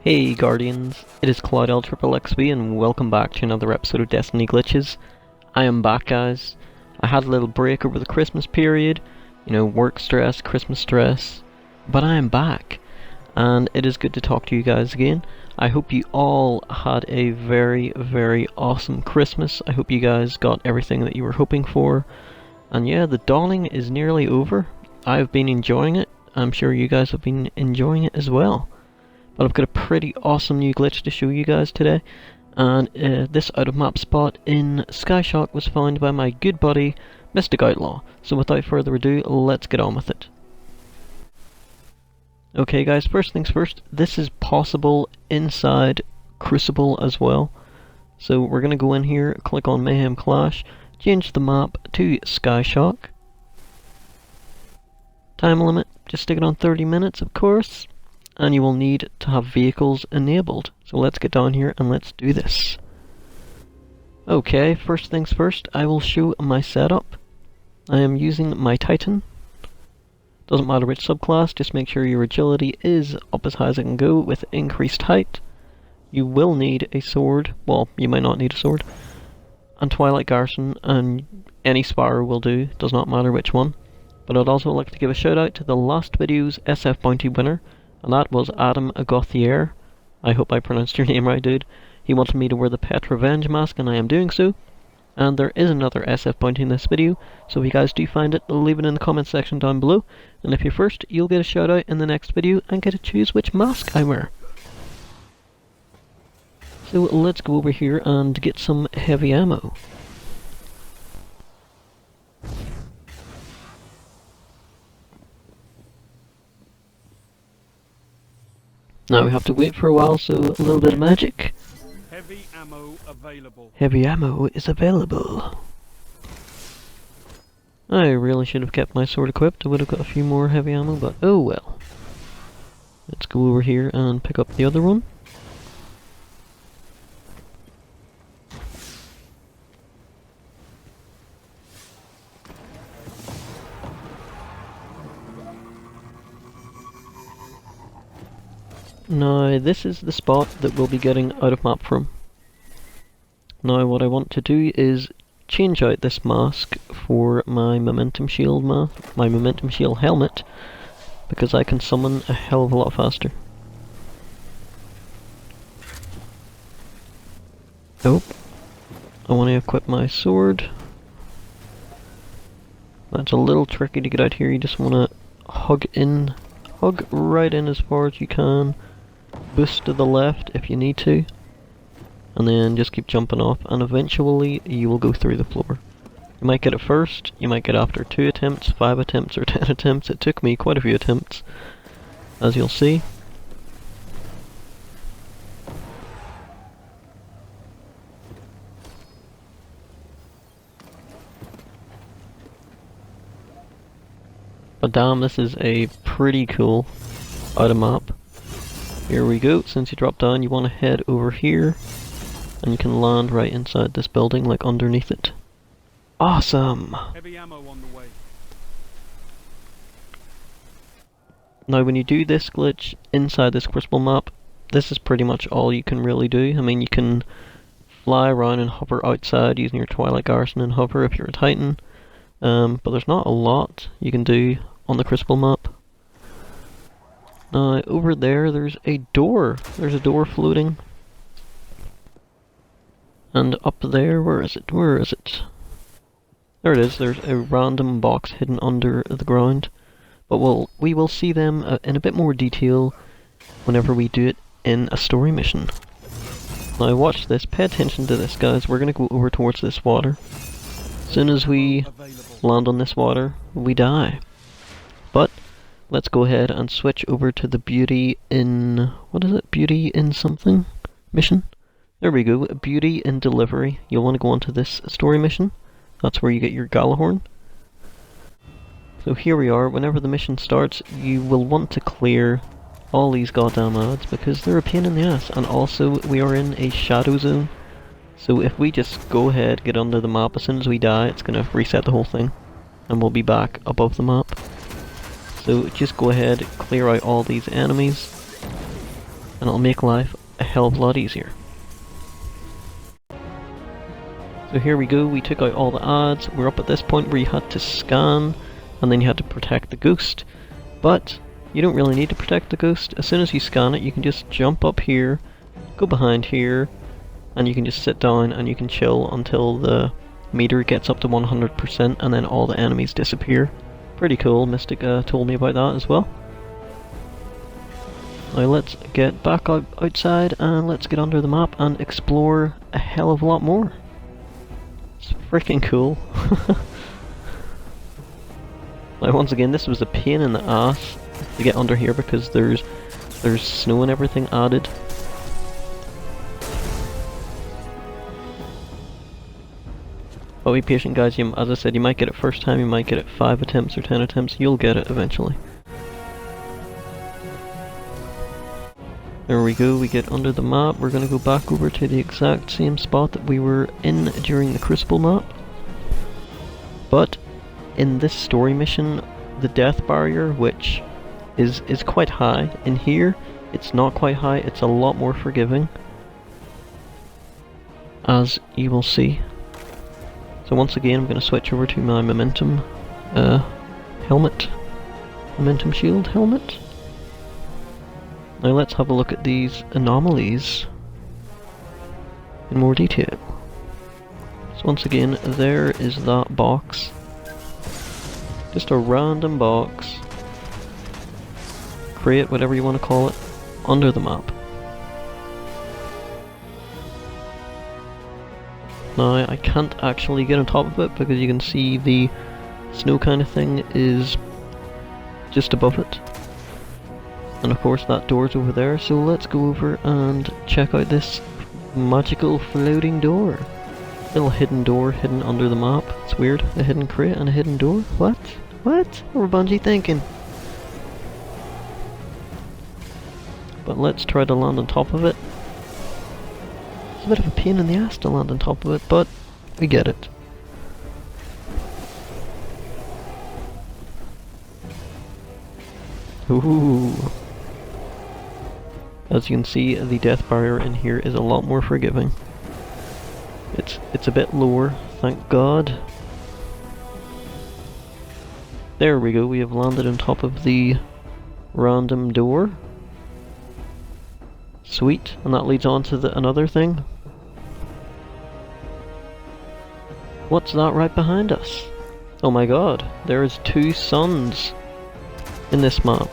Hey Guardians, it is CloudLXXXV and welcome back to another episode of Destiny Glitches. I am back, guys. I had a little break over the Christmas period, work stress, Christmas stress, but I am back, and it is good to talk to you guys again. I hope you all had a very, very awesome Christmas. I hope you guys got everything that you were hoping for, and yeah, the dawning is nearly over. I've been enjoying it. I'm sure you guys have been enjoying it as well. But I've got a pretty awesome new glitch to show you guys today, and this out of map spot in SKYSHOCK was found by my good buddy Mystic Outlaw. So without further ado, let's get on with it. Okay guys, first things first, this is possible inside Crucible as well. So we're going to go in here, click on Mayhem Clash, change the map to SKYSHOCK. Time limit, just stick it on 30 minutes of course. And you will need to have vehicles enabled. So let's get down here and let's do this. Okay, first things first, I will show my setup. I am using my Titan. Doesn't matter which subclass, just make sure your agility is up as high as it can go with increased height. You will need a sword, well, you might not need a sword. And Twilight Garrison, and any Sparrow will do, does not matter which one. But I'd also like to give a shout out to the last video's SF Bounty winner. And that was Adam Gauthier. I hope I pronounced your name right, dude. He wanted me to wear the Pet Revenge mask, and I am doing so. And there is another SF bounty in this video, so if you guys do find it, leave it in the comment section down below. And if you're first, you'll get a shout out in the next video and get to choose which mask I wear. So let's go over here and get some heavy ammo. Now we have to wait for a while, so a little bit of magic. Heavy ammo available. Heavy ammo is available. I really should have kept my sword equipped. I would have got a few more heavy ammo, but oh well. Let's go over here and pick up the other one. Now, this is the spot that we'll be getting out of map from. Now, what I want to do is change out this mask for my Momentum Shield helmet, because I can summon a hell of a lot faster. Oh, I want to equip my sword. That's a little tricky to get out here. You just want to hug right in as far as you can. Boost to the left if you need to, and then just keep jumping off, and eventually you will go through the floor. You might get it first, you might get after 2 attempts, 5 attempts, or 10 attempts. It took me quite a few attempts, as you'll see. But damn, this is a pretty cool out of map. Here we go. Since you drop down, you want to head over here, and you can land right inside this building, like underneath it. Awesome! Heavy ammo on the way. Now when you do this glitch inside this Crucible map, this is pretty much all you can really do. I mean, you can fly around and hover outside using your Twilight Garrison and hover if you're a Titan, but there's not a lot you can do on the Crucible map. Now, over there, there's a door. There's a door floating. And up there, where is it? Where is it? There it is. There's a random box hidden under the ground. But we will see them in a bit more detail whenever we do it in a story mission. Now, watch this. Pay attention to this, guys. We're going to go over towards this water. As soon as we land on this water, we die. But let's go ahead and switch over to the Beauty in... what is it? Beauty in something? Mission? There we go. Beauty in Delivery. You'll want to go onto this story mission. That's where you get your Galahorn. So here we are. Whenever the mission starts, you will want to clear all these goddamn ads, because they're a pain in the ass. And also, we are in a shadow zone. So if we just go ahead, get under the map, as soon as we die, it's going to reset the whole thing. And we'll be back above the map. So just go ahead, clear out all these enemies. and it'll make life a hell of a lot easier. So here we go, we took out all the ads, we're up at this point where you had to scan, and then you had to protect the ghost. But you don't really need to protect the ghost. As soon as you scan it, you can just jump up here, go behind here, and you can just sit down and you can chill until the meter gets up to 100% and then all the enemies disappear. Pretty cool, Mystic told me about that as well. Now let's get back outside and let's get under the map and explore a hell of a lot more. It's freaking cool. Now once again, this was a pain in the ass to get under here because there's snow and everything added. But be patient guys, as I said, you might get it first time, you might get it 5 attempts or 10 attempts, you'll get it eventually. There we go, we get under the map, we're gonna go back over to the exact same spot that we were in during the Crucible map. But in this story mission, the death barrier, which is quite high, in here it's not quite high, it's a lot more forgiving, as you will see. So once again I'm going to switch over to my momentum helmet, momentum shield helmet. Now let's have a look at these anomalies in more detail. So once again, there is that box. Just a random box. Create whatever you want to call it, under the map. Now I can't actually get on top of it because you can see the snow kind of thing is just above it. And of course that door's over there, so let's go over and check out this magical floating door. Little hidden door hidden under the map. It's weird, a hidden crate and a hidden door. What? What? What were Bungie thinking? But let's try to land on top of it. It's a bit of a pain in the ass to land on top of it, but we get it. Ooh. As you can see, the death barrier in here is a lot more forgiving. It's a bit lower, thank God. There we go, we have landed on top of the random door. Sweet, and that leads on to another thing. What's that right behind us? Oh my god, there is 2 suns in this map.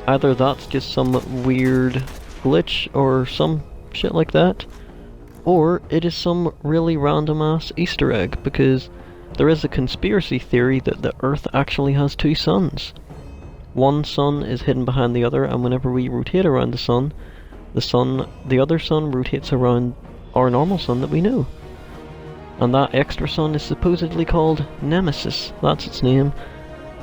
Either that's just some weird glitch or some shit like that, or it is some really random ass Easter egg, because there is a conspiracy theory that the Earth actually has 2 suns. One sun is hidden behind the other, and whenever we rotate around the other sun rotates around our normal sun that we know. And that extra sun is supposedly called Nemesis. That's its name.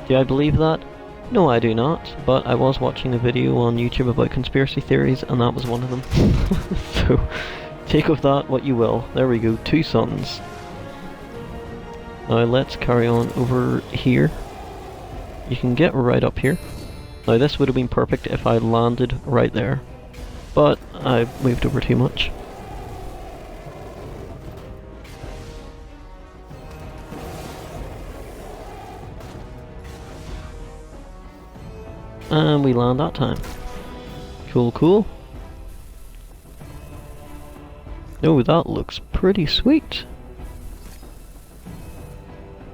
Do I believe that? No, I do not, but I was watching a video on YouTube about conspiracy theories, and that was one of them. So, take of that what you will. There we go, 2 suns. Now let's carry on over here. You can get right up here. Now this would have been perfect if I landed right there, but I moved over too much. And we land that time. Cool, cool. Oh, that looks pretty sweet.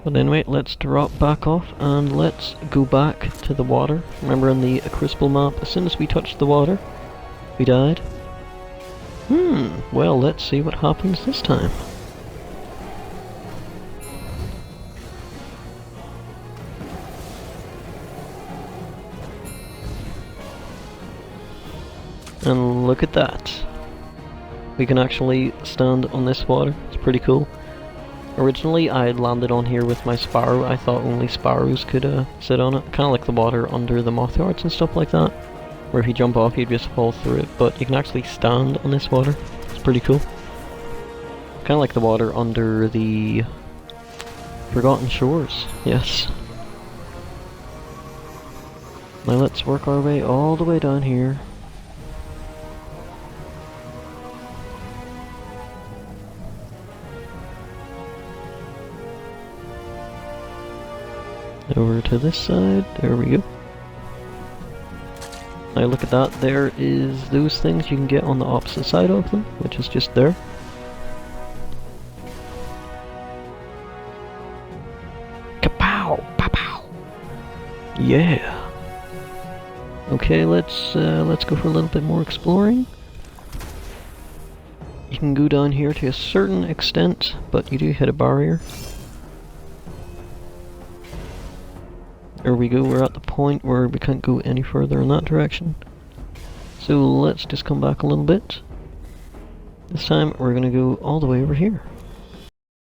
But anyway, let's drop back off and let's go back to the water. Remember in the Crucible map, as soon as we touched the water, we died. Well, let's see what happens this time. And look at that. We can actually stand on this water. It's pretty cool. Originally I had landed on here with my sparrow. I thought only sparrows could sit on it. Kind of like the water under the moth yards and stuff like that, where if you jump off you'd just fall through it. But you can actually stand on this water. It's pretty cool. Kind of like the water under the Forgotten Shores. Yes. Now let's work our way all the way down here. Over to this side, there we go. Now look at that, there is those things you can get on the opposite side of them, which is just there. Kapow! Pow! Yeah! Okay, let's go for a little bit more exploring. You can go down here to a certain extent, but you do hit a barrier. There we go, we're at the point where we can't go any further in that direction. So let's just come back a little bit. This time we're gonna go all the way over here.